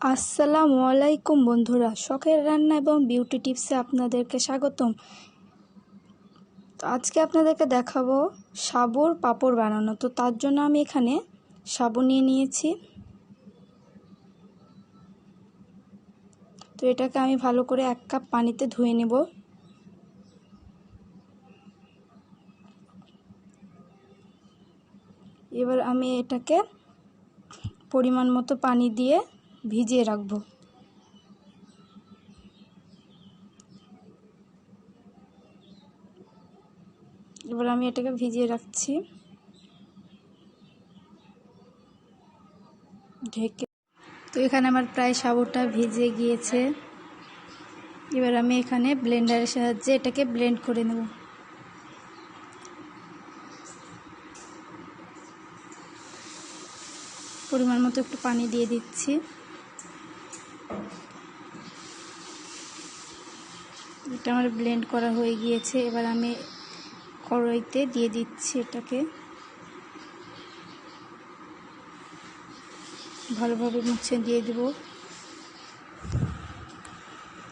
আসসালামু আলাইকুম বন্ধুরা, শখের রান্না এবং বিউটি টিপসে আপনাদেরকে স্বাগতম। তো আজকে আপনাদেরকে দেখাবো সাবুর পাঁপড় বানানো। তো তার জন্য আমি এখানে সাবু নিয়ে নিয়েছি। তো এটাকে আমি ভালো করে 1 কাপ পানিতে ধুয়ে নেব। এবার আমি এটাকে পরিমাণ মতো পানি দিয়ে ভিজিয়ে রাখবো। এবার আমি এটাকে ভিজিয়ে রাখছি ঢেকে। তো এখানে আমার প্রায় সাবুটা ভিজে গিয়েছে। এবার আমি এখানে ব্লেন্ডারের সাহায্যে এটাকে ব্লেন্ড করে নেব। পরিমাণ মতো একটু পানি দিয়ে দিচ্ছি। এটা আমার ব্লেন্ড করা হয়ে গিয়েছে। এবার আমি কড়াইতে দিয়ে দিচ্ছি, এটাকে ভালোভাবে মুছে দিয়ে দেব।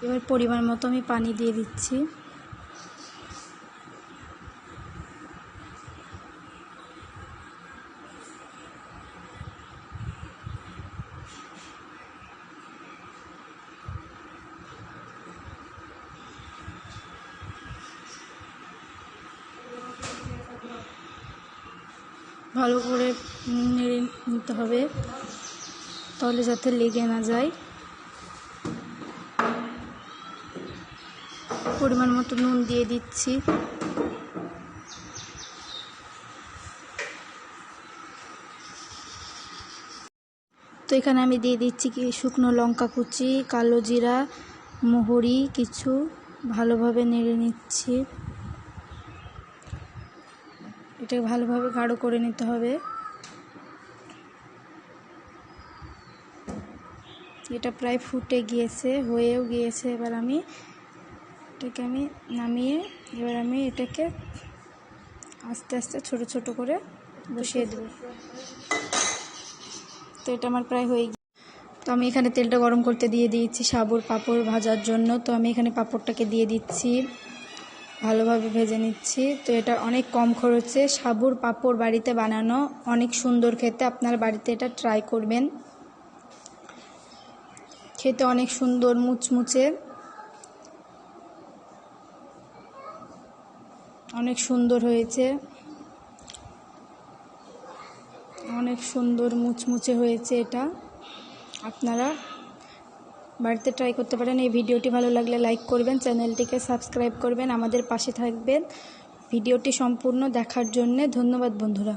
এবার পরিমাণ মতো আমি পানি দিয়ে দিচ্ছি। ভালো করে নেড়ে নিতে হবে, তাহলে যাতে লেগে না যায়। পরিমাণ মতো নুন দিয়ে দিচ্ছি। তো এখানে আমি দিয়ে দিচ্ছি কি শুকনো লঙ্কা কুচি, কালো জিরা, মহরি কিছু। ভালোভাবে নেড়ে নিচ্ছি। এটাকে ভালোভাবে গাঢ় করে নিতে হবে। এটা প্রায় ফুটে গিয়েছে, হয়েও গিয়েছে। এবার আমি এটাকে নামিয়ে এবার আমি এটাকে আস্তে আস্তে ছোট ছোট করে বসিয়ে দেব। তো এটা আমার প্রায় হয়ে গিয়ে, তো আমি এখানে তেলটা গরম করতে দিয়ে দিয়েছি সাবুর পাঁপড় ভাজার জন্য। তো আমি এখানে পাঁপড়টাকে দিয়ে দিচ্ছি, ভালোভাবে ভেজে নিচ্ছি। তো এটা অনেক কম খরচে সাবুর পাঁপড় বাড়িতে বানানো, অনেক সুন্দর খেতে। আপনারা বাড়িতে এটা ট্রাই করবেন। খেতে অনেক সুন্দর, মুচমুচে, অনেক সুন্দর হয়েছে, অনেক সুন্দর মুচমুচে হয়েছে। এটা আপনারা বাড়িতে ট্রাই করতে পারেন। এই ভিডিওটি ভালো লাগলে লাইক করবেন, চ্যানেলটিকে সাবস্ক্রাইব করবেন, আমাদের পাশে থাকবেন। ভিডিওটি সম্পূর্ণ দেখার জন্য ধন্যবাদ বন্ধুরা।